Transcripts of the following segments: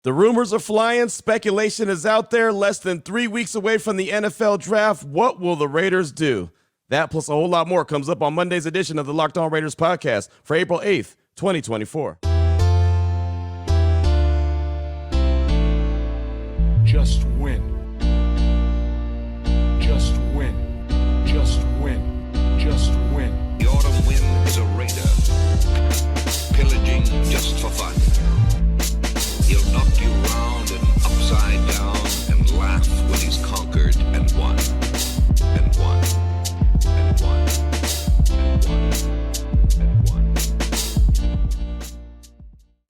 The rumors are flying. Speculation is out there. Less than 3 weeks away from the NFL draft. What will the Raiders do? That plus a whole lot more comes up on Monday's edition of the Locked On Raiders podcast for April 8th, 2024. Just win. Just win. Just win. Just win. The autumn wind is a raider, pillaging just for fun. He'll knock you round and upside down and laugh when he's conquered and won. And won. And won. And won. And won.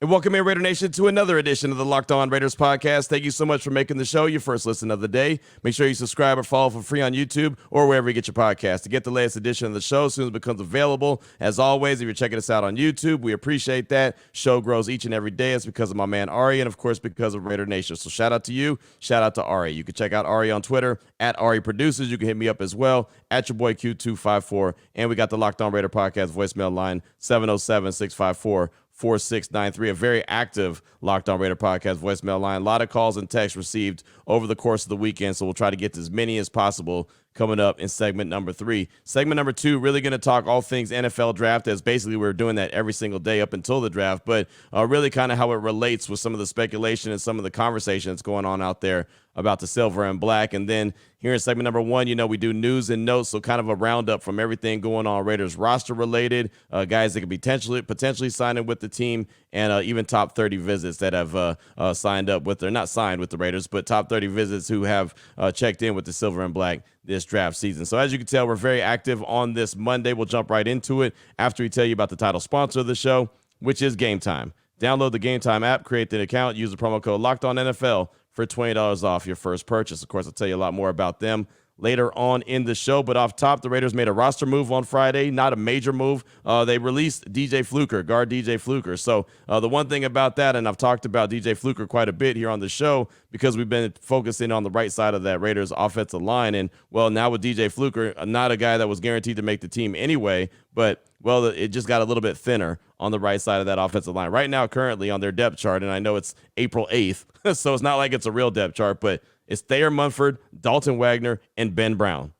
And welcome in, Raider Nation, to another edition of the Locked On Raiders podcast. Thank you so much for making the show your first listen of the day. Make sure you subscribe or follow for free on YouTube or wherever you get your podcast to get the latest edition of the show as soon as it becomes available. As always, if you're checking us out on YouTube, we appreciate that. Show grows each and every day. It's because of my man Ari and, of course, because of Raider Nation. So shout out to you. Shout out to Ari. You can check out Ari on Twitter at Ari Producers. You can hit me up as well at your boy Q254. And we got the Locked On Raider podcast voicemail line 707-654-4693, a very active Locked On Raider podcast voicemail line. A lot of calls and texts received over the course of the weekend, so we'll try to get to as many as possible coming up in segment number 3. Segment number 2, really going to talk all things NFL draft, as basically we're doing that every single day up until the draft, but really kind of how it relates with some of the speculation and some of the conversation that's going on out there about the silver and black. And then here in segment number 1, you know, we do news and notes, so kind of a roundup from everything going on Raiders roster related, guys that could be potentially signing with the team, and even top 30 visits that have signed up with, or not signed with the Raiders, but top 30 visits who have checked in with the silver and black this draft season. So as you can tell, we're very active on this Monday. We'll jump right into it after we tell you about the title sponsor of the show, which is Gametime. Download the Gametime app, create an account, use the promo code LOCKEDONNFL for $20 off your first purchase. Of course, I'll tell you a lot more about them later on in the show. But off top, the Raiders made a roster move on Friday. Not a major move. They released DJ Fluker, guard DJ Fluker. So the one thing about that, and I've talked about DJ Fluker quite a bit here on the show because we've been focusing on the right side of that Raiders offensive line. And, well, now with DJ Fluker, not a guy that was guaranteed to make the team anyway, but, well, it just got a little bit thinner on the right side of that offensive line. Right now, currently on their depth chart, and I know it's April 8th, so it's not like it's a real depth chart, but it's Thayer Munford, Dalton Wagner, and Ben Brown.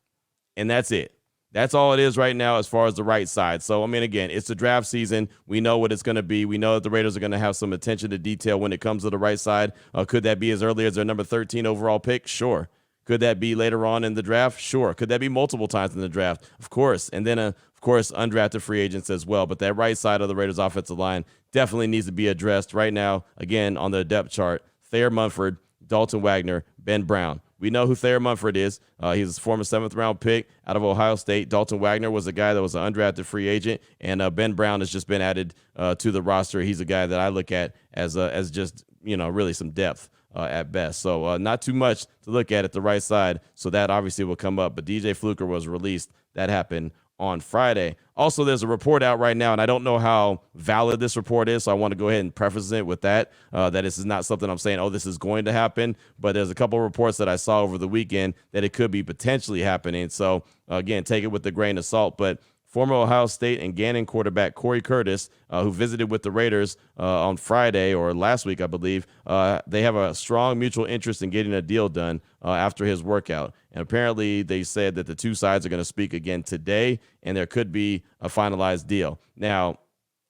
And that's it. That's all it is right now as far as the right side. So, I mean, again, it's the draft season. We know what it's going to be. We know that the Raiders are going to have some attention to detail when it comes to the right side. Could that be as early as their number 13 overall pick? Sure. Could that be later on in the draft? Sure. Could that be multiple times in the draft? Of course. And then, of course, undrafted free agents as well. But that right side of the Raiders offensive line definitely needs to be addressed right now. Again, on the depth chart, Thayer Munford, Dalton Wagner, Ben Brown. We know who Thayer Munford is. He's a former 7th-round pick out of Ohio State. Dalton Wagner was a guy that was an undrafted free agent, and Ben Brown has just been added to the roster. He's a guy that I look at as just, you know, really some depth at best. So not too much to look at the right side, so that obviously will come up. But DJ Fluker was released. That happened on Friday. Also, there's a report out right now, and I don't know how valid this report is, so I want to go ahead and preface it with that this is not something I'm saying, oh, this is going to happen, but there's a couple of reports that I saw over the weekend that it could be potentially happening. So, again, take it with a grain of salt, but former Ohio State and Gannon quarterback Corey Curtis, who visited with the Raiders on Friday or last week, I believe, they have a strong mutual interest in getting a deal done after his workout. And apparently they said that the two sides are going to speak again today, and there could be a finalized deal. Now,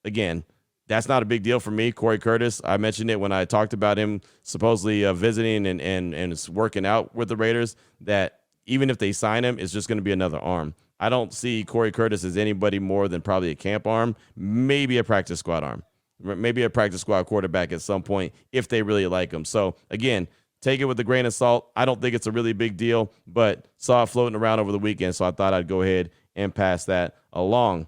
again, that's not a big deal for me. Corey Curtis, I mentioned it when I talked about him supposedly visiting and working out with the Raiders, that even if they sign him, it's just going to be another arm. I don't see Corey Curtis as anybody more than probably a camp arm, maybe a practice squad arm, maybe a practice squad quarterback at some point if they really like him. So, again, take it with a grain of salt. I don't think it's a really big deal, but saw it floating around over the weekend, so I thought I'd go ahead and pass that along.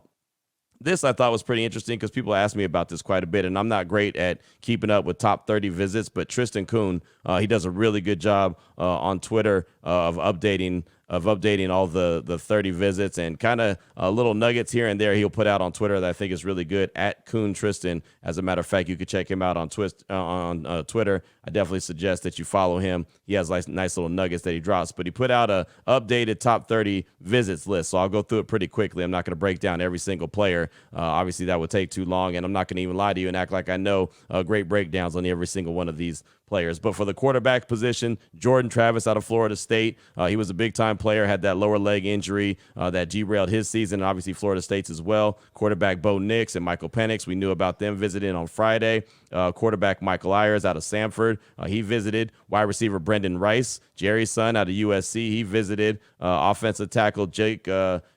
This I thought was pretty interesting because people ask me about this quite a bit, and I'm not great at keeping up with top 30 visits, but Tristan Kuhn, he does a really good job on Twitter of updating of updating all the 30 visits and kind of little nuggets here and there he'll put out on Twitter that I think is really good, at Coon Tristan. As a matter of fact, you could check him out on Twitter. I definitely suggest that you follow him. He has nice little nuggets that he drops, but he put out a updated top 30 visits list. So I'll go through it pretty quickly. I'm not going to break down every single player. Obviously, that would take too long, and I'm not going to even lie to you and act like I know great breakdowns on every single one of these players. But for the quarterback position, Jordan Travis out of Florida State. He was a big-time player, had that lower leg injury that derailed his season, and obviously Florida State's as well. Quarterback Bo Nix and Michael Penix, we knew about them visiting on Friday. Quarterback Michael Ayers out of Samford, he visited. Wide receiver Brendan Rice, Jerry's son out of USC, he visited. Offensive tackle Jake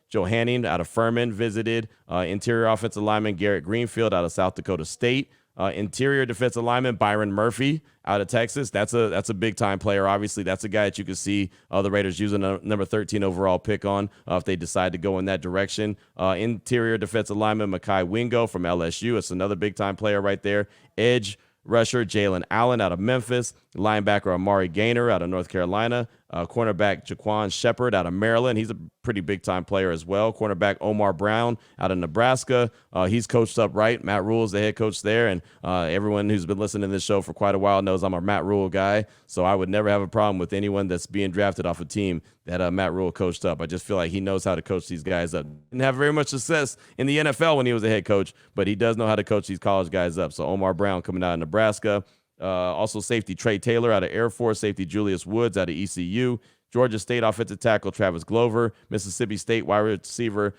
Johanning out of Furman visited. Interior offensive lineman Garrett Greenfield out of South Dakota State. Interior defensive lineman Byron Murphy out of Texas. That's a big time player. Obviously, that's a guy that you could see the Raiders using a number 13 overall pick on if they decide to go in that direction. Interior defensive lineman Mekhi Wingo from LSU. It's another big time player right there. Edge rusher Jalen Allen out of Memphis. Linebacker Amari Gaynor out of North Carolina. Cornerback Jaquan Shepard out of Maryland. He's a pretty big-time player as well. Cornerback Omar Brown out of Nebraska. He's coached up right. Matt Rule is the head coach there, and everyone who's been listening to this show for quite a while knows I'm a Matt Rule guy, so I would never have a problem with anyone that's being drafted off a team that Matt Rule coached up. I just feel like he knows how to coach these guys up. Didn't have very much success in the NFL when he was a head coach, but he does know how to coach these college guys up. So Omar Brown coming out of Nebraska. Also safety Trey Taylor out of Air Force, safety Julius Woods out of ECU, Georgia State offensive tackle Travis Glover, Mississippi State wide receiver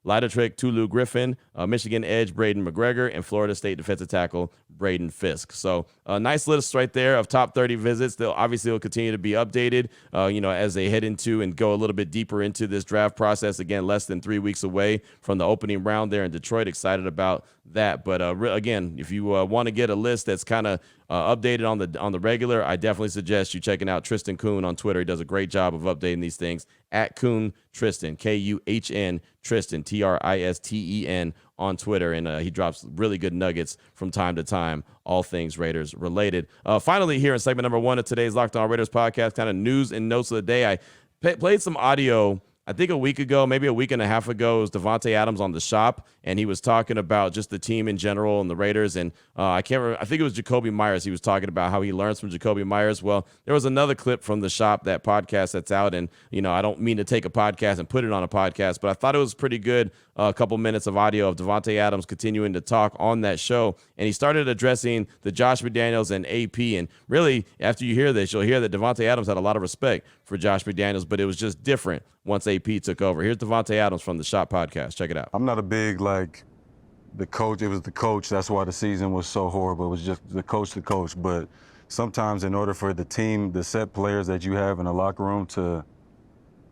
Lidatrick Tulu Griffin, Michigan edge Braden McGregor, and Florida State defensive tackle Braden Fisk. So a nice list right there of top 30 visits. They'll continue to be updated, as they head into and go a little bit deeper into this draft process. Again, less than 3 weeks away from the opening round there in Detroit. Excited about that. But again, if you want to get a list that's kind of updated on the regular, I definitely suggest you checking out Tristan Kuhn on Twitter. He does a great job of updating these things. At Kuhn Tristan, Kuhn Tristan, Tristen on Twitter, and he drops really good nuggets from time to time, all things Raiders related. Finally, here in segment number 1 of today's Locked On Raiders podcast, kind of news and notes of the day. I played some audio, I think a week ago, maybe a week and a half ago. It was Devontae Adams on The Shop, and he was talking about just the team in general and the Raiders. And I can't remember, I think it was Jacoby Myers. He was talking about how he learns from Jacoby Myers. Well, there was another clip from The Shop, that podcast that's out. And, I don't mean to take a podcast and put it on a podcast, but I thought it was pretty good. A couple minutes of audio of Devontae Adams continuing to talk on that show. And he started addressing the Josh McDaniels and AP. And really, after you hear this, you'll hear that Devontae Adams had a lot of respect for Josh McDaniels, but it was just different once AP took over. Here's Devontae Adams from The Shop podcast. Check it out. I'm not a big, the coach. It was the coach. That's why the season was so horrible. It was just the coach. But sometimes in order for the team, the set players that you have in the locker room to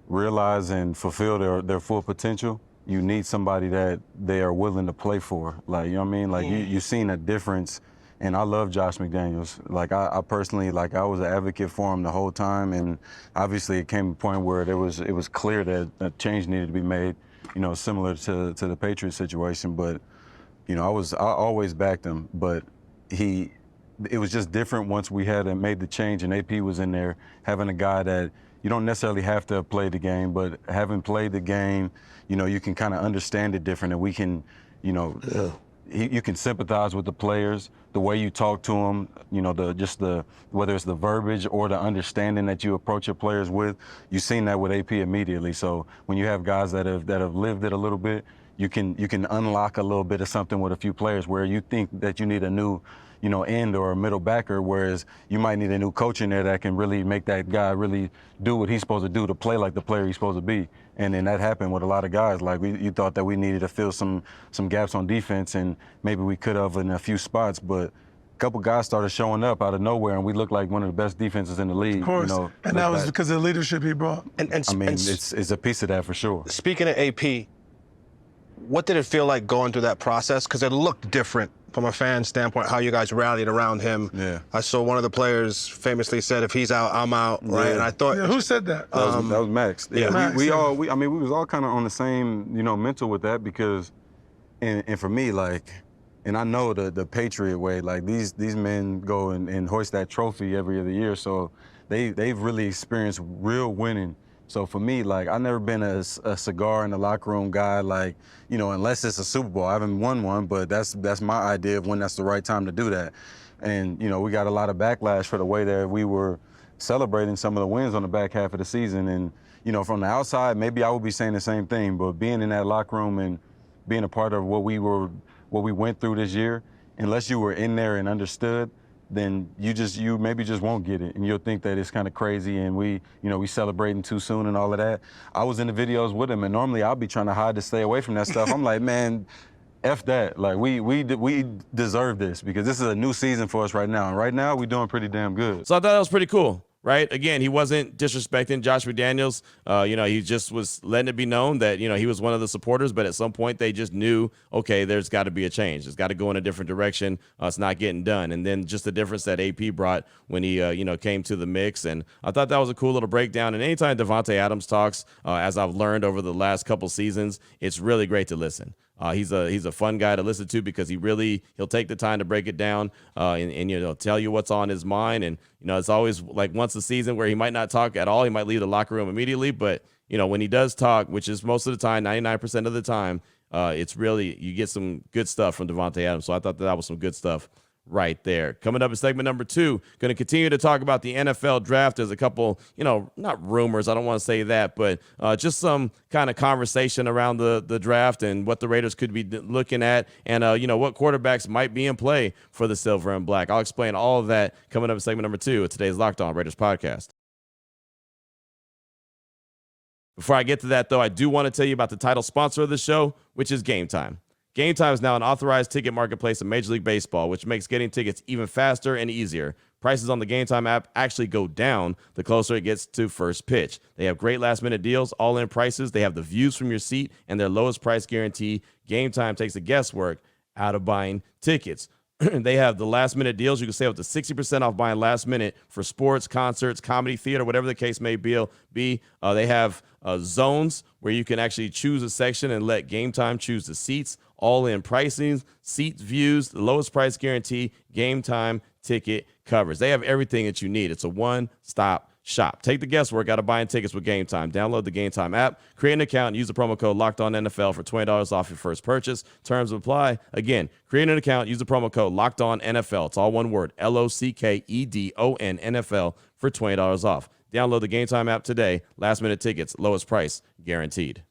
realize and fulfill their full potential, you need somebody that they are willing to play for. You know what I mean? You've seen a difference. And I love Josh McDaniels. I personally, I was an advocate for him the whole time. And obviously it came to a point where it was clear that a change needed to be made, similar to the Patriots situation. But, I always backed him. But it was just different once we had made the change and AP was in there, having a guy that you don't necessarily have to play the game, but having played the game, you can kind of understand it different, and we can, you can sympathize with the players, the way you talk to them, whether it's the verbiage or the understanding that you approach your players with. You've seen that with AP immediately. So when you have guys that have lived it a little bit, you can unlock a little bit of something with a few players where you think that you need a new, end or a middle backer, whereas you might need a new coach in there that can really make that guy really do what he's supposed to do to play like the player he's supposed to be. And then that happened with a lot of guys. You thought that we needed to fill some gaps on defense, and maybe we could have in a few spots, but a couple guys started showing up out of nowhere, and we looked like one of the best defenses in the league. Of course, and that was because of the leadership he brought. It's a piece of that for sure. Speaking of AP, what did it feel like going through that process? Because it looked different from a fan standpoint, how you guys rallied around him. Yeah. I saw one of the players famously said, if he's out, I'm out, right? Yeah. And I thought... Yeah, who said that? That was Max. Yeah, Max, we was all kind of on the same, mental with that, because, and for me, and I know the Patriot way, these men go and hoist that trophy every other year, so they've really experienced real winning. So for me, like, I've never been a cigar in the locker room guy, like, you know, unless it's a Super Bowl. I haven't won one, but that's my idea of when that's the right time to do that. And, you know, we got a lot of backlash for the way that we were celebrating some of the wins on the back half of the season. And, you know, from the outside, maybe I would be saying the same thing, but being in that locker room and being a part of what we went through this year, unless you were in there and understood, then you maybe just won't get it, and you'll think that it's kind of crazy and we celebrating too soon and all of that. I was in the videos with him, and normally I'll be trying to hide to stay away from that stuff. I'm like, man, F that. Like, we deserve this because this is a new season for us right now, and right now we're doing pretty damn good. So I thought that was pretty cool. Right. Again, he wasn't disrespecting Josh McDaniels. He just was letting it be known that, you know, he was one of the supporters. But at some point they just knew, OK, there's got to be a change. It's got to go in a different direction. It's not getting done. And then just the difference that AP brought when he, came to the mix. And I thought that was a cool little breakdown. And anytime Devontae Adams talks, as I've learned over the last couple seasons, it's really great to listen. He's a fun guy to listen to because he'll take the time to break it down and tell you what's on his mind. And, you know, it's always like once a season where he might not talk at all. He might leave the locker room immediately. But, you know, when he does talk, which is most of the time, 99% of the time, it's really you get some good stuff from Devontae Adams. So I thought that was some good stuff right there. Coming up in segment number 2, going to continue to talk about the NFL draft. There's a couple, not rumors, I don't want to say that, but just some kind of conversation around the draft and what the Raiders could be looking at and, what quarterbacks might be in play for the Silver and Black. I'll explain all of that coming up in segment number 2 of today's Locked On Raiders podcast. Before I get to that, though, I do want to tell you about the title sponsor of the show, which is Gametime. Gametime is now an authorized ticket marketplace in Major League Baseball, which makes getting tickets even faster and easier. Prices on the Gametime app actually go down the closer it gets to first pitch. They have great last-minute deals, all-in prices. They have the views from your seat and their lowest price guarantee. Gametime takes the guesswork out of buying tickets. They have the last-minute deals. You can save up to 60% off buying last minute for sports, concerts, comedy, theater, whatever the case may be. They have zones where you can actually choose a section and let Gametime choose the seats. All-in pricing, seat views, the lowest price guarantee, Gametime ticket covers. They have everything that you need. It's a one-stop shop. Take the guesswork out of buying tickets with Gametime. Download the Gametime app, create an account, and use the promo code LOCKEDONNFL for $20 off your first purchase. Terms apply. Again, create an account, use the promo code LOCKEDONNFL. It's all one word, LOCKEDON NFL for $20 off. Download the Gametime app today. Last-minute tickets, lowest price guaranteed.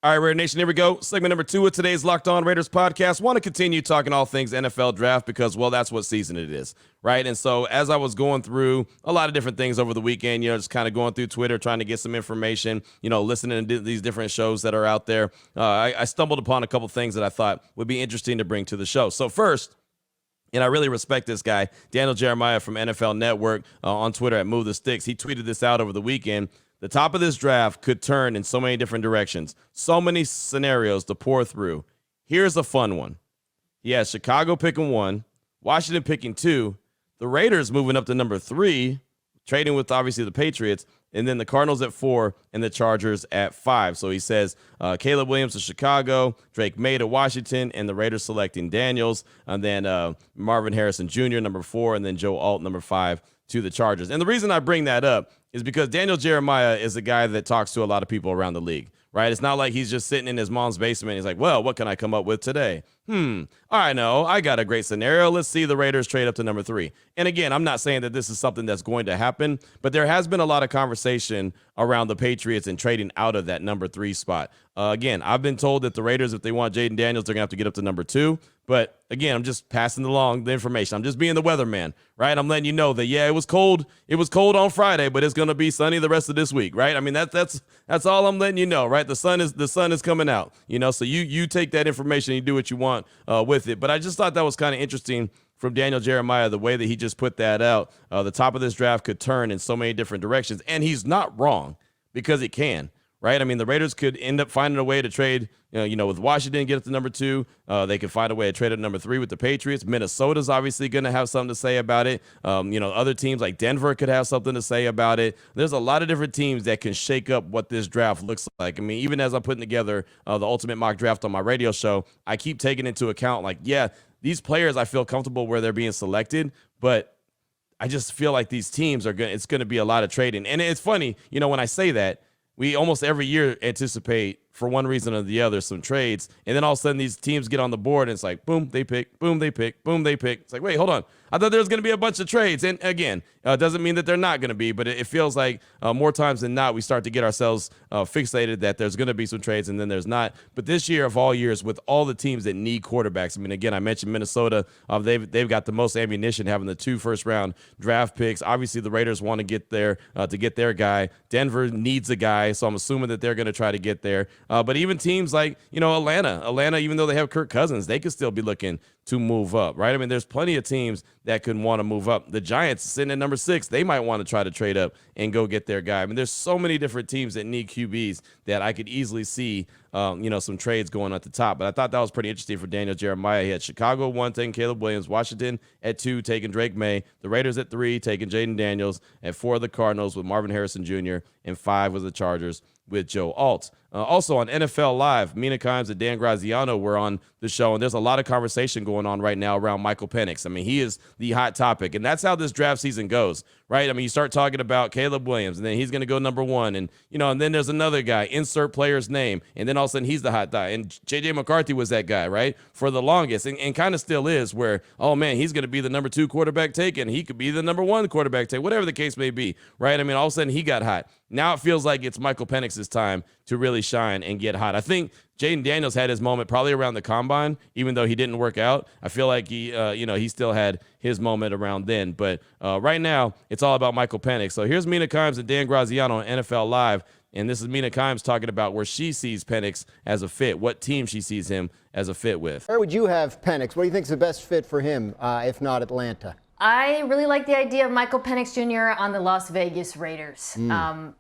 All right, Raider Nation, here we go. Segment number 2 of today's Locked On Raiders podcast. Want to continue talking all things NFL draft because, well, that's what season it is, right? And so as I was going through a lot of different things over the weekend, just kind of going through Twitter, trying to get some information, listening to these different shows that are out there, I stumbled upon a couple things that I thought would be interesting to bring to the show. So first, and I really respect this guy, Daniel Jeremiah from NFL Network on Twitter at Move the Sticks. He tweeted this out over the weekend. The top of this draft could turn in so many different directions. So many scenarios to pour through. Here's a fun one. He has Chicago picking 1, Washington picking 2, the Raiders moving up to number 3, trading with obviously the Patriots, and then the Cardinals at 4 and the Chargers at 5. So he says Caleb Williams to Chicago, Drake May to Washington, and the Raiders selecting Daniels, and then Marvin Harrison Jr., number 4, and then Joe Alt, number 5, to the Chargers. And the reason I bring that up is because Daniel Jeremiah is a guy that talks to a lot of people around the league, right? It's not like he's just sitting in his mom's basement. He's like, well, what can I come up with today? I know. I got a great scenario. Let's see the Raiders trade up to number 3. And again, I'm not saying that this is something that's going to happen, but there has been a lot of conversation around the Patriots and trading out of that number 3 spot. Again, I've been told that the Raiders, if they want Jaden Daniels, they're going to have to get up to number 2. But again, I'm just passing along the information. I'm just being the weatherman, right? I'm letting you know that, yeah, it was cold. It was cold on Friday, but it's going to be sunny the rest of this week, right? I mean, that's all I'm letting you know, right? The sun is coming out, so you take that information and you do what you want with it. But I just thought that was kind of interesting from Daniel Jeremiah, the way that he just put that out. The top of this draft could turn in so many different directions, and he's not wrong because it can, right? I mean, the Raiders could end up finding a way to trade, with Washington, get up to number 2. They could find a way to trade at number 3 with the Patriots. Minnesota's obviously going to have something to say about it. Other teams like Denver could have something to say about it. There's a lot of different teams that can shake up what this draft looks like. I mean, even as I'm putting together the ultimate mock draft on my radio show, I keep taking into account, these players, I feel comfortable where they're being selected, but I just feel like these teams it's going to be a lot of trading. And it's funny, when I say that, we almost every year anticipate, for one reason or the other, some trades. And then all of a sudden these teams get on the board and it's like, boom, they pick, boom, they pick, boom, they pick. It's like, wait, hold on. I thought there was going to be a bunch of trades. And again, doesn't mean that they're not going to be, but it feels like more times than not, we start to get ourselves fixated that there's going to be some trades and then there's not. But this year of all years, with all the teams that need quarterbacks, I mean, again, I mentioned Minnesota. They've got the most ammunition, having the 2 first-round draft picks. Obviously, the Raiders want to get there to get their guy. Denver needs a guy, so I'm assuming that they're going to try to get there. But even teams like, Atlanta, even though they have Kirk Cousins, they could still be looking to move up, right? I mean, there's plenty of teams that could want to move up. The Giants sitting at number 6, they might want to try to trade up and go get their guy. I mean, there's so many different teams that need QBs that I could easily see, some trades going at the top. But I thought that was pretty interesting for Daniel Jeremiah. He had Chicago 1, taking Caleb Williams, Washington at 2, taking Drake May, the Raiders at 3, taking Jaden Daniels, at 4 the Cardinals with Marvin Harrison Jr., and 5 was the Chargers with Joe Alt. Also on NFL Live, Mina Kimes and Dan Graziano were on the show, and there's a lot of conversation going on right now around Michael Penix. I mean, he is the hot topic, and that's how this draft season goes, right? I mean, you start talking about Caleb Williams, and then he's going to go number 1, and and then there's another guy, insert player's name, and then all of a sudden he's the hot guy. And J.J. McCarthy was that guy, right, for the longest, and kind of still is, where, oh man, he's going to be the number 2 quarterback taken. He could be the number 1 quarterback taken, whatever the case may be, right? I mean, all of a sudden he got hot. Now it feels like it's Michael Penix's time to really shine and get hot. I think Jaden Daniels had his moment probably around the combine, even though he didn't work out. I feel like he still had his moment around then. But right now, it's all about Michael Penix. So here's Mina Kimes and Dan Graziano on NFL Live. And this is Mina Kimes talking about where she sees Penix as a fit, what team she sees him as a fit with. Where would you have Penix? What do you think is the best fit for him, if not Atlanta? I really like the idea of Michael Penix Jr. on the Las Vegas Raiders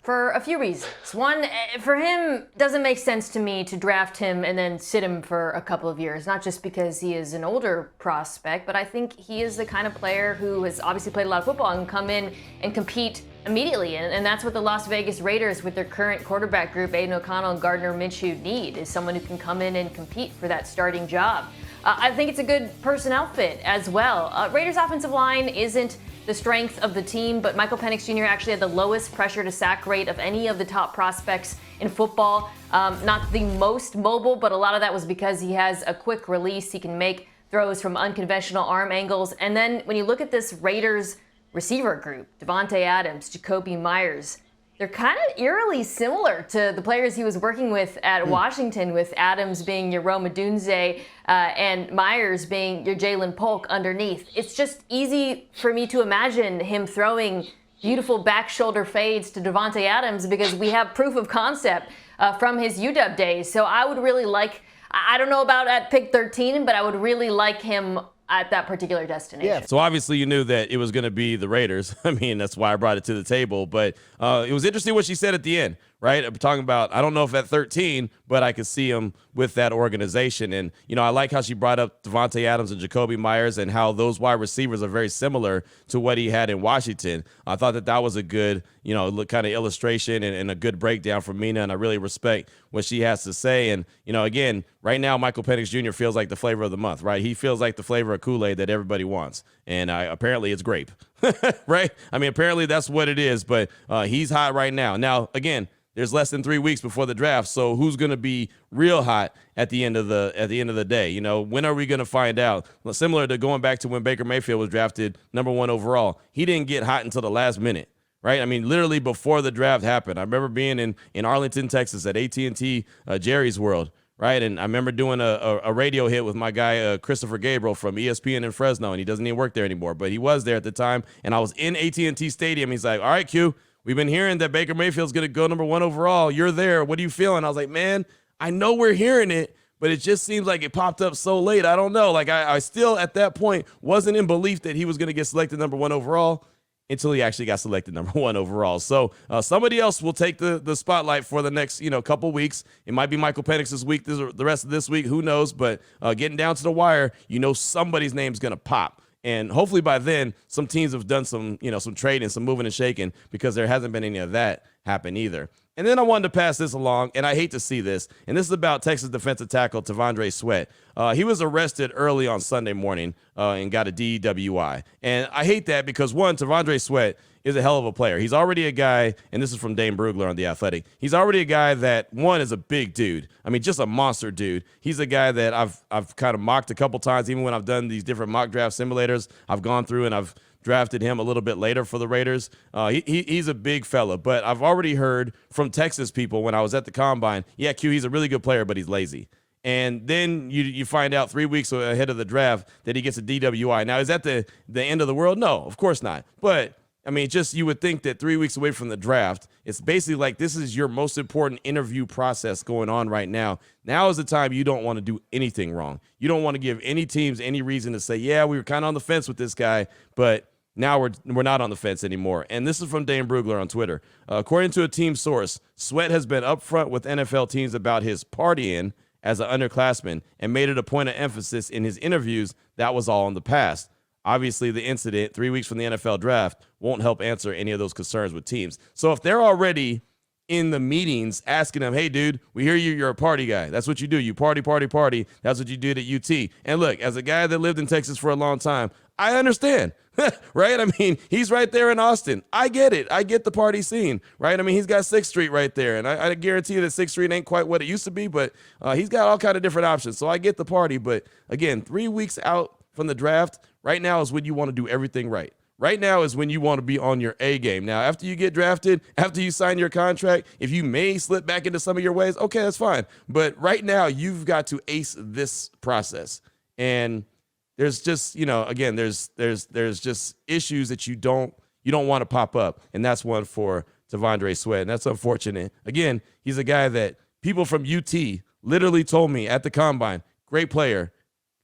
for a few reasons. One, for him, doesn't make sense to me to draft him and then sit him for a couple of years, not just because he is an older prospect, but I think he is the kind of player who has obviously played a lot of football and come in and compete immediately. And that's what the Las Vegas Raiders, with their current quarterback group, Aiden O'Connell and Gardner Minshew, need, is someone who can come in and compete for that starting job. I think it's a good personnel fit as well. Raiders' offensive line isn't the strength of the team, but Michael Penix Jr. actually had the lowest pressure to sack rate of any of the top prospects in football. Not the most mobile, but a lot of that was because he has a quick release. He can make throws from unconventional arm angles. And then when you look at this Raiders receiver group, Devontae Adams, Jacoby Myers, they're kind of eerily similar to the players he was working with at Washington, with Adams being your Rome Odunze and Myers being your Jalen Polk underneath. It's just easy for me to imagine him throwing beautiful back shoulder fades to Devontae Adams because we have proof of concept from his UW days. So I would really like, I don't know about at pick 13, but I would really like him at that particular destination. Yeah. So obviously you knew that it was going to be the Raiders. I mean, that's why I brought it to the table. But it was interesting what she said at the end, right? I'm talking about, I don't know if at 13, but I could see him with that organization. And, I like how she brought up Devontae Adams and Jacoby Myers and how those wide receivers are very similar to what he had in Washington. I thought that was a good, kind of illustration and a good breakdown from Mina. And I really respect what she has to say. And, again, right now, Michael Penix Jr. feels like the flavor of the month, right? He feels like the flavor of Kool-Aid that everybody wants. And apparently it's grape, right? I mean, apparently that's what it is. But he's hot right now. Now, again, there's less than 3 weeks before the draft, so who's going to be real hot at the end of the day? When are we going to find out? Well, similar to going back to when Baker Mayfield was drafted number 1 overall, he didn't get hot until the last minute, right? I mean, literally before the draft happened. I remember being in Arlington, Texas, at AT&T Jerry's World, right? And I remember doing a radio hit with my guy Christopher Gabriel from ESPN in Fresno, and he doesn't even work there anymore, but he was there at the time, and I was in AT&T Stadium. He's like, "All right, Q, we've been hearing that Baker Mayfield's going to go number 1 overall. You're there. What are you feeling?" I was like, man, I know we're hearing it, but it just seems like it popped up so late. I don't know. Like, I still, at that point, wasn't in belief that he was going to get selected number 1 overall until he actually got selected number 1 overall. So somebody else will take the spotlight for the next, couple weeks. It might be Michael Penix's week, the rest of this week. Who knows? But getting down to the wire, somebody's name's going to pop. And hopefully by then, some teams have done some trading, some moving and shaking, because there hasn't been any of that happen either. And then I wanted to pass this along, and I hate to see this, and this is about Texas defensive tackle T'Vondre Sweat. He was arrested early on Sunday morning and got a DWI. And I hate that because, one, T'Vondre Sweat is a hell of a player. He's already a guy, and this is from Dane Brugler on The Athletic. He's already a guy that, one, is a big dude. I mean, just a monster dude. He's a guy that I've kind of mocked a couple times, even when I've done these different mock draft simulators. I've gone through and I've drafted him a little bit later for the Raiders. He's a big fella, but I've already heard from Texas people when I was at the Combine, yeah, Q, he's a really good player, but he's lazy. And then you find out 3 weeks ahead of the draft that he gets a DWI. Now, is that the end of the world? No, of course not. But I mean, just you would think that 3 weeks away from the draft, it's basically like this is your most important interview process going on right now. Now is the time you don't want to do anything wrong. You don't want to give any teams any reason to say, yeah, we were kind of on the fence with this guy, but now we're not on the fence anymore. And this is from Dane Brugler on Twitter. According to a team source, Sweat has been upfront with NFL teams about his partying as an underclassman and made it a point of emphasis in his interviews that was all in the past. Obviously, the incident 3 weeks from the NFL draft won't help answer any of those concerns with teams. So if they're already in the meetings asking him, hey, dude, we hear you're a party guy. That's what you do. You party, party, party. That's what you did at UT. And look, as a guy that lived in Texas for a long time, I understand, right? I mean, he's right there in Austin. I get it. I get the party scene, right? I mean, he's got 6th Street right there. And I guarantee you that 6th Street ain't quite what it used to be, but he's got all kind of different options. So I get the party. But again, 3 weeks out from the draft, right now is when you want to do everything right. Right now is when you want to be on your A game. Now, after you get drafted, after you sign your contract, if you may slip back into some of your ways, okay, that's fine. But right now, you've got to ace this process. And there's just, again, there's just issues that you don't want to pop up. And that's one for T'Vondre Sweat. And that's unfortunate. Again, he's a guy that people from UT literally told me at the Combine, great player,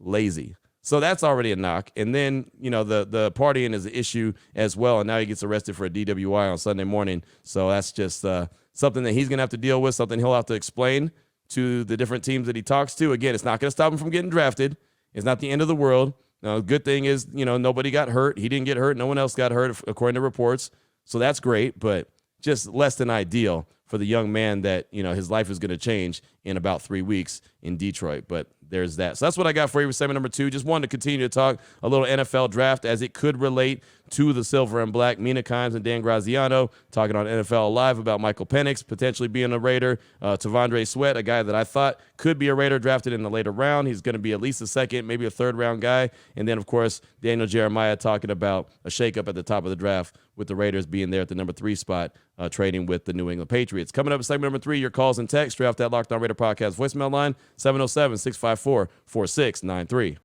lazy. So that's already a knock. And then, the partying is an issue as well. And now he gets arrested for a DWI on Sunday morning. So that's just something that he's going to have to deal with, something he'll have to explain to the different teams that he talks to. Again, it's not going to stop him from getting drafted. It's not the end of the world. The good thing is, nobody got hurt. He didn't get hurt. No one else got hurt, according to reports. So that's great, but just less than ideal for the young man that, his life is going to change in about 3 weeks in Detroit. But there's that. So that's what I got for you with segment number 2. Just wanted to continue to talk a little NFL draft as it could relate to the silver and black. Mina Kimes and Dan Graziano talking on NFL Live about Michael Penix potentially being a Raider. T'Vondre Sweat, a guy that I thought could be a Raider drafted in the later round. He's going to be at least a second, maybe a third round guy. And then, of course, Daniel Jeremiah talking about a shakeup at the top of the draft with the Raiders being there at the number 3 spot, trading with the New England Patriots. Coming up in segment number 3, your calls and texts. Draft that Locked On Raider podcast voicemail line, 707-654-4693.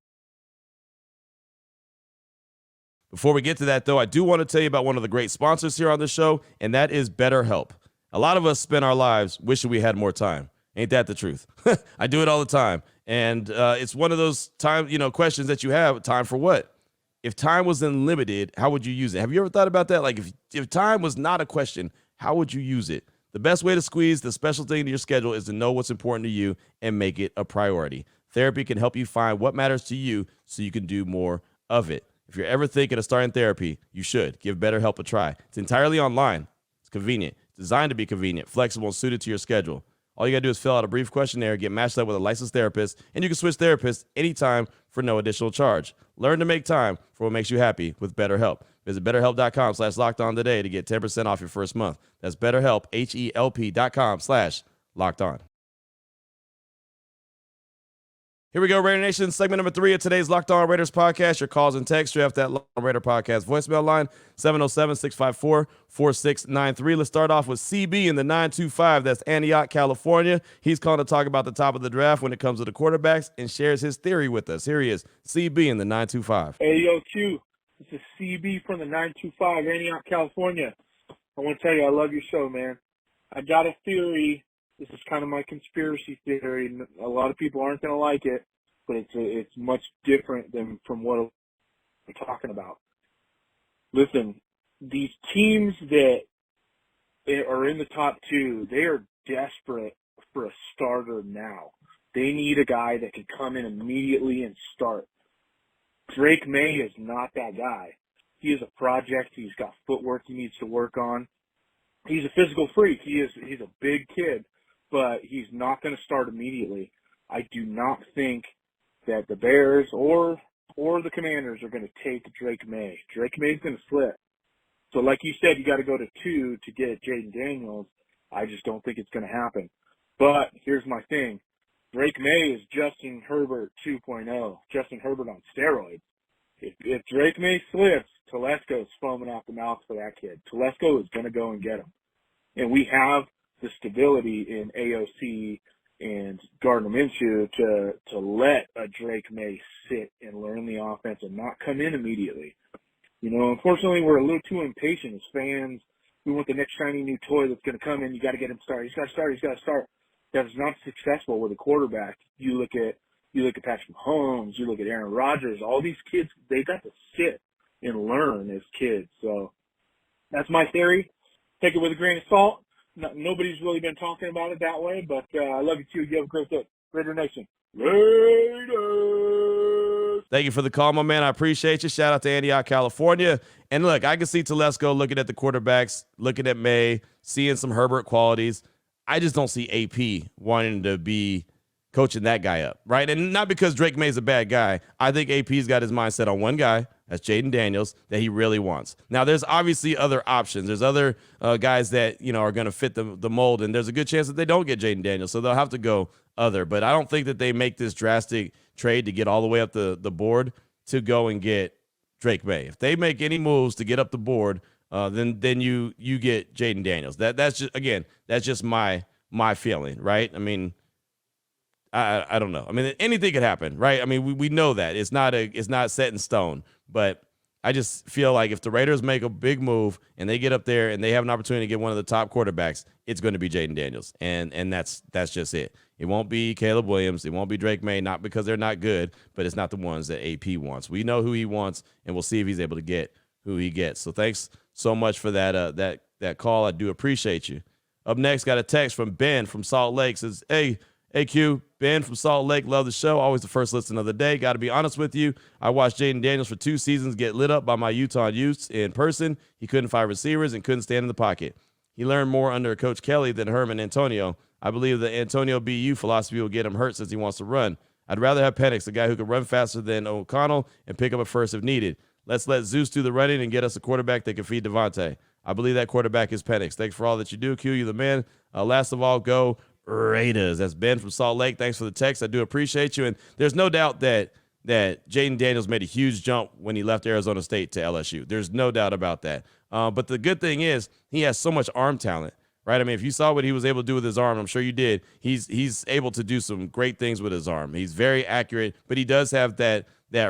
Before we get to that, though, I do want to tell you about one of the great sponsors here on the show, and that is BetterHelp. A lot of us spend our lives wishing we had more time. Ain't that the truth? I do it all the time. And it's one of those questions that you have. Time for what? If time was unlimited, how would you use it? Have you ever thought about that? Like if time was not a question, how would you use it? The best way to squeeze the special thing into your schedule is to know what's important to you and make it a priority. Therapy can help you find what matters to you so you can do more of it. If you're ever thinking of starting therapy, you should give BetterHelp a try. It's entirely online. It's convenient. It's designed to be convenient, flexible, and suited to your schedule. All you got to do is fill out a brief questionnaire, get matched up with a licensed therapist, and you can switch therapists anytime for no additional charge. Learn to make time for what makes you happy with BetterHelp. Visit BetterHelp.com/LockedOn today to get 10% off your first month. That's BetterHelp, HELP.com/LockedOn. Here we go, Raider Nation. Segment number 3 of today's Locked On Raiders podcast. Your calls and texts. Draft that Locked On Raider podcast voicemail line, 707-654-4693. Let's start off with CB in the 925. That's Antioch, California. He's calling to talk about the top of the draft when it comes to the quarterbacks and shares his theory with us. Here he is, CB in the 925. Hey, yo, Q. This is CB from the 925, Antioch, California. I want to tell you, I love your show, man. I got a theory. This is kind of my conspiracy theory. A lot of people aren't going to like it, but it's much different than from what we're talking about. Listen, these teams that are in the top 2, they are desperate for a starter now. They need a guy that can come in immediately and start. Drake May is not that guy. He is a project. He's got footwork he needs to work on. he's a physical freak. He's a big kid, but he's not going to start immediately. I do not think that the Bears or the Commanders are going to take Drake May. Drake May's going to slip. So like you said, you got to go to 2 to get Jaden Daniels. I just don't think it's going to happen. But here's my thing. Drake May is Justin Herbert 2.0. Justin Herbert on steroids. If Drake May slips, Telesco's foaming off the mouth for that kid. Telesco is going to go and get him. And we have the stability in AOC and Gardner Minshew to let a Drake May sit and learn the offense and not come in immediately. You know, unfortunately, we're a little too impatient as fans. We want the next shiny new toy that's going to come in. You got to get him started. He's got to start. He's got to start. That's not successful with a quarterback. You look at Patrick Mahomes. You look at Aaron Rodgers. All these kids, they got to sit and learn as kids. So that's my theory. Take it with a grain of salt. Nobody's really been talking about it that way, but I love you too. You have a great day. Raider Nation. Raiders! Thank you for the call, my man. I appreciate you. Shout out to Antioch, California. And look, I can see Telesco looking at the quarterbacks, looking at May, seeing some Herbert qualities. I just don't see AP wanting to be coaching that guy up, right? And not because Drake May's a bad guy. I think AP's got his mindset on one guy, that's Jaden Daniels, that he really wants. Now, there's obviously other options. There's other guys that, you know, are going to fit the mold, and there's a good chance that they don't get Jaden Daniels, so they'll have to go other. But I don't think that they make this drastic trade to get all the way up the board to go and get Drake May. If they make any moves to get up the board, then you get Jaden Daniels. That's just, again, that's just my feeling, right? I mean, I don't know. I mean, anything could happen, right? I mean, we know that it's not set in stone, but I just feel like if the Raiders make a big move and they get up there and they have an opportunity to get one of the top quarterbacks, it's going to be Jaden Daniels, and that's just it. It won't be Caleb Williams. It won't be Drake May, not because they're not good, but it's not the ones that AP wants. We know who he wants, and we'll see if he's able to get who he gets. So thanks so much for that call. I do appreciate you. Up next, got a text from Ben from Salt Lake. Says, hey, Q, Ben from Salt Lake, love the show. Always the first listen of the day. Got to be honest with you. I watched Jaden Daniels for 2 seasons get lit up by my Utah youths in person. He couldn't find receivers and couldn't stand in the pocket. He learned more under Coach Kelly than Herman Antonio. I believe the Antonio BU philosophy will get him hurt since he wants to run. I'd rather have Penix, a guy who could run faster than O'Connell and pick up a first if needed. Let's let Zeus do the running and get us a quarterback that can feed Devontae. I believe that quarterback is Penix. Thanks for all that you do, Q. You're the man. Last of all, go Raiders. That's Ben from Salt Lake. Thanks for the text. I do appreciate you. And there's no doubt that Jaden Daniels made a huge jump when he left Arizona State to LSU. There's no doubt about that. But the good thing is he has so much arm talent, right? I mean, if you saw what he was able to do with his arm, I'm sure you did. He's able to do some great things with his arm. He's very accurate, but he does have that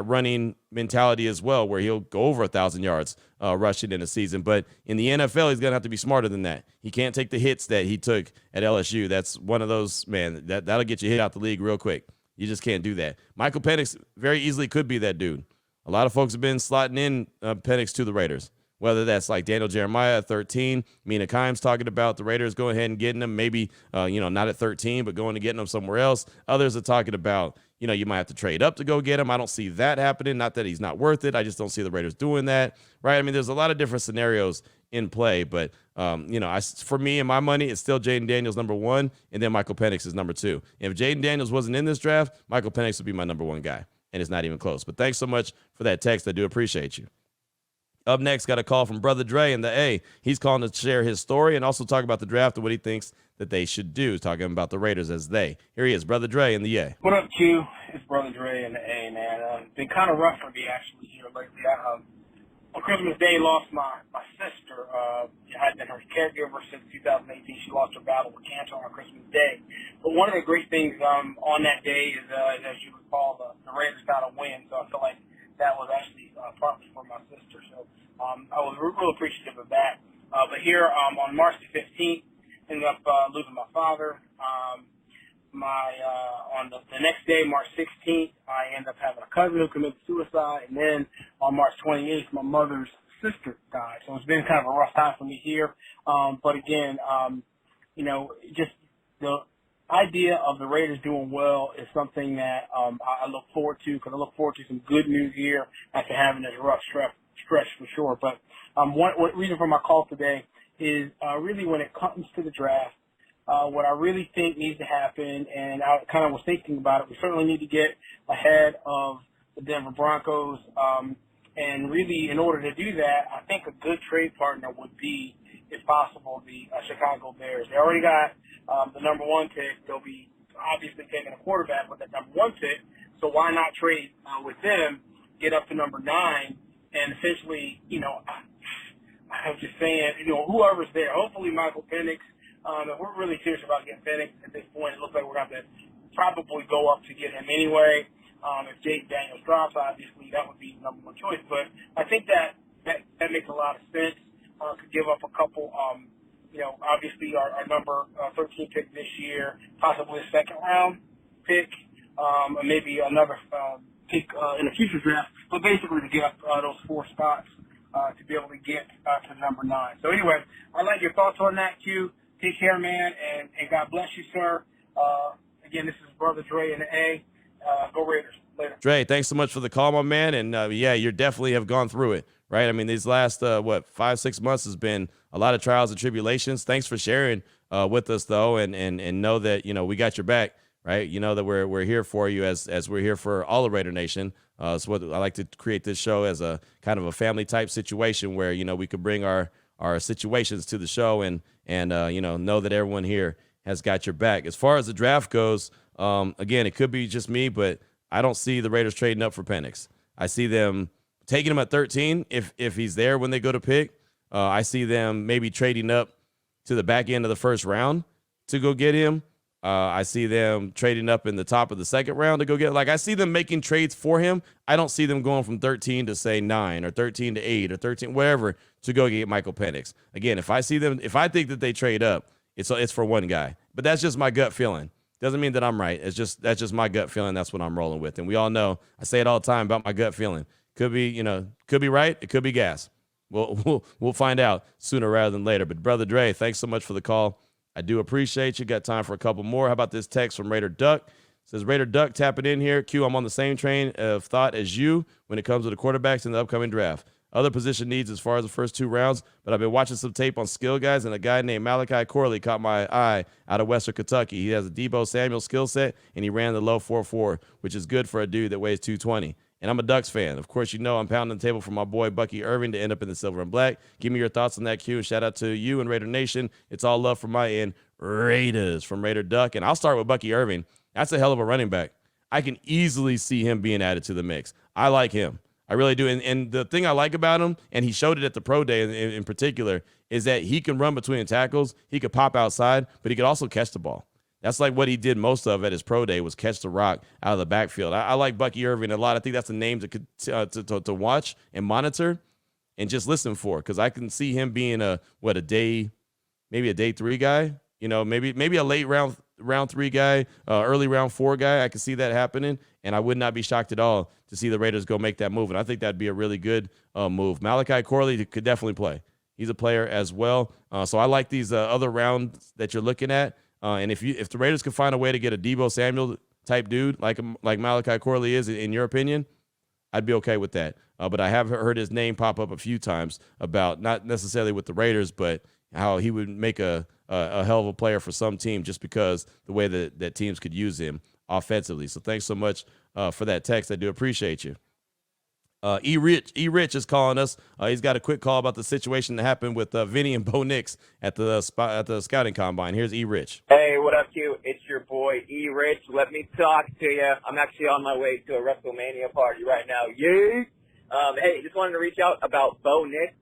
running mentality as well, where he'll go over 1,000 yards rushing in a season. But in the NFL, he's going to have to be smarter than that. He can't take the hits that he took at LSU. That's one of those, man, that'll get you hit out the league real quick. You just can't do that. Michael Penix very easily could be that dude. A lot of folks have been slotting in Penix to the Raiders, whether that's like Daniel Jeremiah at 13. Mina Kimes talking about the Raiders going ahead and getting him, maybe, not at 13, but going to getting him somewhere else. Others are talking about, you might have to trade up to go get him. I don't see that happening. Not that he's not worth it. I just don't see the Raiders doing that, right? I mean, there's a lot of different scenarios in play, but, for me and my money, it's still Jaden Daniels number 1, and then Michael Penix is number 2. If Jaden Daniels wasn't in this draft, Michael Penix would be my number 1 guy, and it's not even close. But thanks so much for that text. I do appreciate you. Up next, got a call from Brother Dre in the A. He's calling to share his story and also talk about the draft and what he thinks that they should do. He's talking about the Raiders as they. Here he is, Brother Dre in the A. What up, Q? It's Brother Dre in the A, man. Been kind of rough for me, actually, here lately. On Christmas Day, lost my sister. I had been her caregiver since 2018. She lost her battle with cancer on Christmas Day. But one of the great things on that day is, as you recall, the Raiders got a win. So I feel like that was actually partly for my sister. So I was real appreciative of that. But here on March the 15th, ended up losing my father. On the next day, March 16th, I ended up having a cousin who committed suicide. And then on March 28th, my mother's sister died. So it's been kind of a rough time for me here. But again, just the idea of the Raiders doing well is something that I look forward to, because I look forward to some good news here after having this rough stretch for sure. But one reason for my call today is really when it comes to the draft, what I really think needs to happen, and I kind of was thinking about it, we certainly need to get ahead of the Denver Broncos. And really, in order to do that, I think a good trade partner would be, if possible, the Chicago Bears. They already got the number 1 pick. They'll be obviously taking a quarterback with that number 1 pick. So why not trade with them, get up to number 9, and essentially, I'm just saying, whoever's there, hopefully Michael Penix. If we're really serious about getting Penix at this point, it looks like we're going to have to probably go up to get him anyway. If Jake Daniels drops, obviously that would be the number 1 choice. But I think that makes a lot of sense. Could give up a couple, obviously our number 13 pick this year, possibly a second round pick, or maybe another pick in a future draft. But basically to get up those 4 spots to be able to get to number 9. So anyway, I like your thoughts on that, Q. Take care, man, and God bless you, sir. Again, this is Brother Dre and the A. Go Raiders. Later. Dre, thanks so much for the call, my man. And yeah, you definitely have gone through it, right? I mean, these last, 5-6 months has been a lot of trials and tribulations. Thanks for sharing with us, though, and know that, we got your back, right? You know that we're here for you as we're here for all of Raider Nation. So what I like to create this show as a kind of a family type situation where, we could bring our situations to the show and know that everyone here has got your back. As far as the draft goes, again, it could be just me, but I don't see the Raiders trading up for Penix. I see them taking him at 13 if he's there when they go to pick. I see them maybe trading up to the back end of the first round to go get him. I see them trading up in the top of the second round to go get. I see them making trades for him. I don't see them going from 13 to say 9 or 13 to 8 or 13 wherever to go get Michael Penix. Again, if I think that they trade up, it's for one guy. But that's just my gut feeling. Doesn't mean that I'm right. That's just my gut feeling. That's what I'm rolling with. And we all know, I say it all the time about my gut feeling. Could be right. It could be gas. We'll find out sooner rather than later. But Brother Dre, thanks so much for the call. I do appreciate you. Got time for a couple more. How about this text from Raider Duck? It says, Raider Duck tapping in here. Q, I'm on the same train of thought as you when it comes to the quarterbacks in the upcoming draft. Other position needs as far as the first 2 rounds, but I've been watching some tape on skill guys, and a guy named Malachi Corley caught my eye out of Western Kentucky. He has a Debo Samuel skill set, and he ran the low 4.4, which is good for a dude that weighs 220. And I'm a Ducks fan. Of course, I'm pounding the table for my boy Bucky Irving to end up in the silver and black. Give me your thoughts on that, Q, and shout out to you and Raider Nation. It's all love from my end. Raiders from Raider Duck. And I'll start with Bucky Irving. That's a hell of a running back. I can easily see him being added to the mix. I like him. I really do. And the thing I like about him, and he showed it at the pro day in particular, is that he can run between tackles. He could pop outside, but he could also catch the ball. That's like what he did most of at his pro day was catch the rock out of the backfield. I like Bucky Irving a lot. I think that's a name to watch and monitor and just listen for, because I can see him being maybe a day 3 guy, maybe a late round 3 guy, early round 4 guy. I can see that happening, and I would not be shocked at all to see the Raiders go make that move. And I think that'd be a really good move. Malachi Corley could definitely play. He's a player as well. So I like these other rounds that you're looking at. And if the Raiders could find a way to get a Debo Samuel type dude like Malachi Corley is, in your opinion, I'd be okay with that. But I have heard his name pop up a few times about not necessarily with the Raiders, but how he would make a hell of a player for some team just because the way that teams could use him offensively. So thanks so much for that text. I do appreciate you. E. Rich is calling us. He's got a quick call about the situation that happened with Vinny and Bo Nix at the scouting combine. Here's E. Rich. Hey, what up, Q? It's your boy E. Rich. Let me talk to you. I'm actually on my way to a WrestleMania party right now. Yay! Hey, just wanted to reach out about Bo Nix.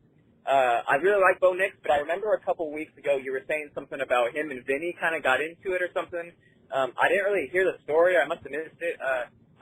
I really like Bo Nix, but I remember a couple weeks ago you were saying something about him and Vinny kind of got into it or something. I didn't really hear the story. I must have missed it.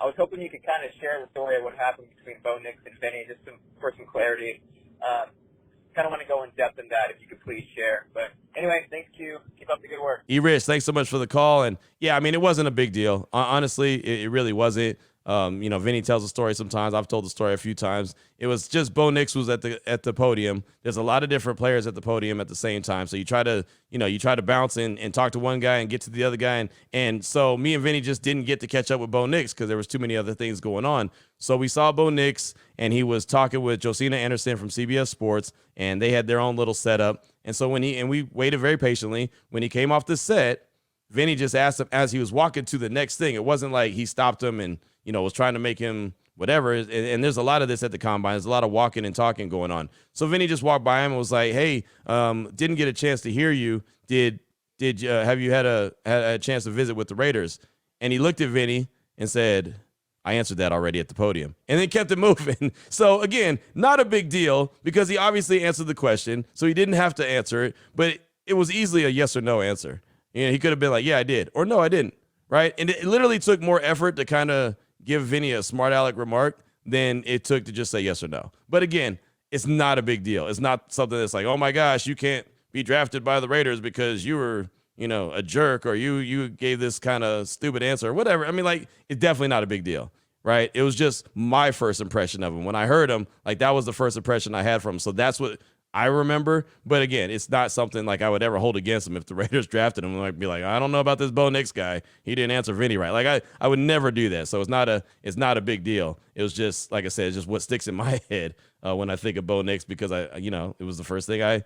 I was hoping you could kind of share the story of what happened between Bo Nix and Vinny, just for some clarity. Kind of want to go in depth in that, if you could please share. But anyway, thanks, Q. Keep up the good work. E-Rich, thanks so much for the call. And yeah, I mean, it wasn't a big deal. Honestly, it really wasn't. Vinny tells a story sometimes. I've told the story a few times. It was just Bo Nix was at the podium. There's a lot of different players at the podium at the same time. So you try to bounce and talk to one guy and get to the other guy. And so me and Vinny just didn't get to catch up with Bo Nix because there was too many other things going on. So we saw Bo Nix, and he was talking with Josina Anderson from CBS Sports, and they had their own little setup. And so we waited very patiently. When he came off the set, Vinny just asked him as he was walking to the next thing. It wasn't like he stopped him and was trying to make him whatever. And there's a lot of this at the combine. There's a lot of walking and talking going on. So Vinny just walked by him and was like, "Hey, didn't get a chance to hear you. Have you had a chance to visit with the Raiders?" And he looked at Vinny and said, "I answered that already at the podium," and then kept it moving. So again, not a big deal because he obviously answered the question, so he didn't have to answer it, but it was easily a yes or no answer. He could have been like, "Yeah, I did," or "No, I didn't." Right? And it literally took more effort to kind of give Vinny a smart aleck remark than it took to just say yes or no. But again, it's not a big deal. It's not something that's like, "Oh my gosh, you can't be drafted by the Raiders because you were, a jerk, or you gave this kind of stupid answer," or whatever. I mean, like, it's definitely not a big deal, right? It was just my first impression of him. When I heard him, like, that was the first impression I had from him. So that's what I remember. But again, it's not something like I would ever hold against him if the Raiders drafted him. I'd be like, "I don't know about this Bo Nix guy. He didn't answer Vinny right." Like, I would never do that. So it's not a big deal. It was just, like I said, it's just what sticks in my head when I think of Bo Nix, because it was the first thing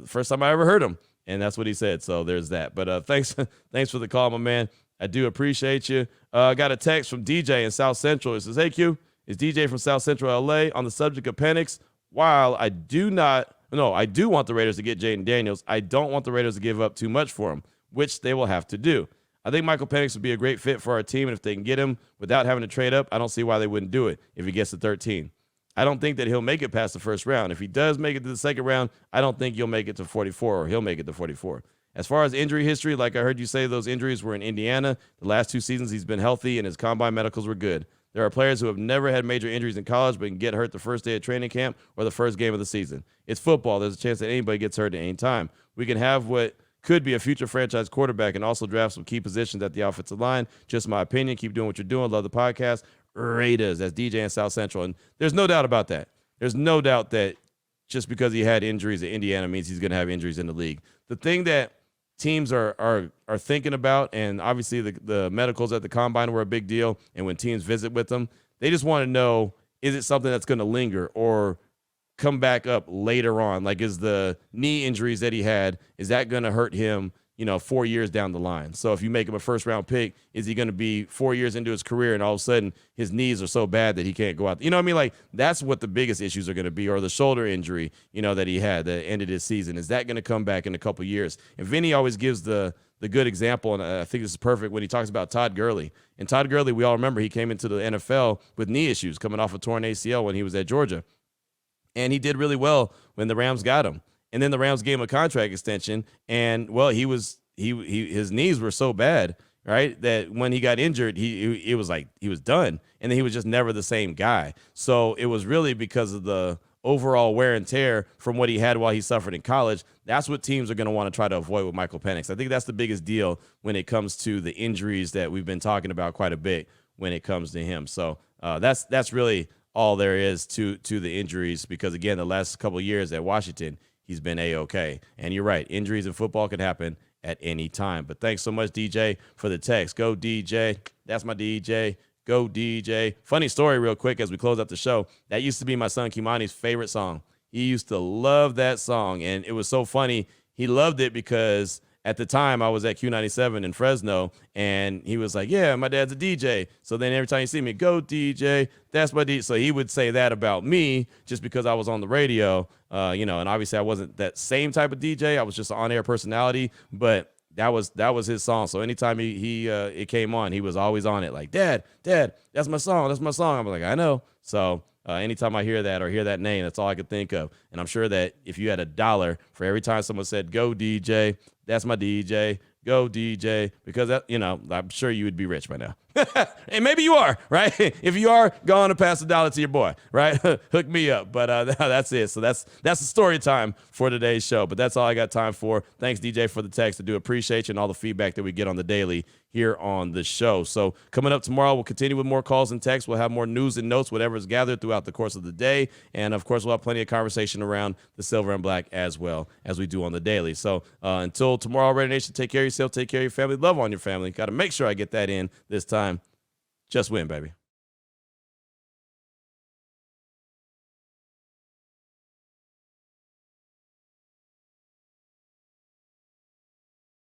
first time I ever heard him. And that's what he said. So there's that. But thanks for the call, my man. I do appreciate you. I got a text from DJ in South Central. It says, "Hey, Q, it's DJ from South Central LA on the subject of Penix. While I do want the Raiders to get Jaden Daniels, I don't want the Raiders to give up too much for him, which they will have to do. I think Michael Penix would be a great fit for our team, and if they can get him without having to trade up, I don't see why they wouldn't do it if he gets to 13. I don't think that he'll make it past the first round. If he does make it to the second round, I don't think you'll make it to 44, or he'll make it to 44. As far as injury history, like I heard you say, those injuries were in Indiana. The last 2 seasons he's been healthy, and his combine medicals were good. There are players who have never had major injuries in college but can get hurt the first day of training camp or the first game of the season. It's football. There's a chance that anybody gets hurt at any time. We can have what could be a future franchise quarterback and also draft some key positions at the offensive line. Just my opinion. Keep doing what you're doing. Love the podcast. Raiders." That's DJ in South Central. And there's no doubt about that. There's no doubt that just because he had injuries at Indiana means he's going to have injuries in the league. The thing that teams are thinking about, and obviously the medicals at the combine were a big deal, and when teams visit with them, they just want to know, is it something that's going to linger or come back up later on? Like, is the knee injuries that he had, is that going to hurt him 4 years down the line? So if you make him a first round pick, is he going to be 4 years into his career and all of a sudden his knees are so bad that he can't go out? You know what I mean? Like, that's what the biggest issues are going to be. Or the shoulder injury, that he had that ended his season. Is that going to come back in a couple years? And Vinny always gives the good example, and I think this is perfect, when he talks about Todd Gurley. And Todd Gurley, we all remember, he came into the NFL with knee issues coming off a torn ACL when he was at Georgia. And he did really well when the Rams got him. And then the Rams gave him a contract extension, and well, his knees were so bad, right, that when he got injured, it was like he was done, and then he was just never the same guy. So it was really because of the overall wear and tear from what he had while he suffered in college. That's what teams are going to want to try to avoid with Michael Penix. I think that's the biggest deal when it comes to the injuries that we've been talking about quite a bit when it comes to him. So that's really all there is to the injuries, because again, the last couple of years at Washington, he's been A-okay. And you're right, injuries in football can happen at any time. But thanks so much, DJ, for the text. Go DJ. That's my DJ. Go DJ. Funny story real quick as we close out the show. That used to be my son Kimani's favorite song. He used to love that song, and it was so funny. He loved it because at the time I was at Q97 in Fresno, and he was like, "Yeah, my dad's a DJ." So then every time you see me, "Go DJ, that's my DJ." So he would say that about me just because I was on the radio, and obviously I wasn't that same type of DJ. I was just an on-air personality, but that was his song. So anytime it came on, he was always on it, like, Dad, that's my song. I'm like, I know. So anytime I hear that or hear that name, that's all I could think of. And I'm sure that if you had $1 for every time someone said, "Go DJ, that's my DJ, go DJ," because that, I'm sure you would be rich by now. And maybe you are, right? If you are, go on and pass $1 to your boy, right? Hook me up. But that's it. So that's the story time for today's show. But that's all I got time for. Thanks, DJ, for the text. I do appreciate you and all the feedback that we get on the daily here on the show. So coming up tomorrow, we'll continue with more calls and texts. We'll have more news and notes, whatever is gathered throughout the course of the day. And, of course, we'll have plenty of conversation around the silver and black as well as we do on the daily. So until tomorrow, Raider Nation, take care of yourself, take care of your family, love on your family. Got to make sure I get that in this time. Just win, baby.